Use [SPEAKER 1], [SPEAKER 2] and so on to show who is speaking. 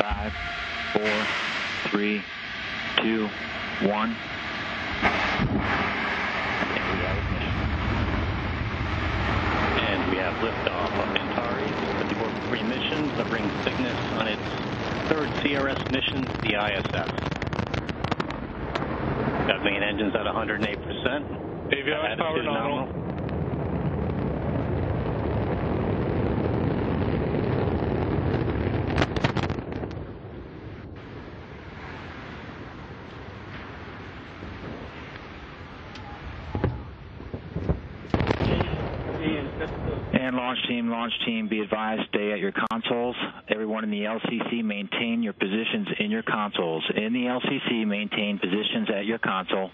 [SPEAKER 1] 5, 4, 3, 2, 1.
[SPEAKER 2] And we have liftoff of Antares with the orbit 3 missions that brings Cygnus on its third CRS mission to the ISS. Got main engines at 108%.
[SPEAKER 3] Avionics power nominal.
[SPEAKER 1] And launch team, be advised, stay at your consoles. Everyone in the LCC, maintain your positions in your consoles. In the LCC, maintain positions at your console.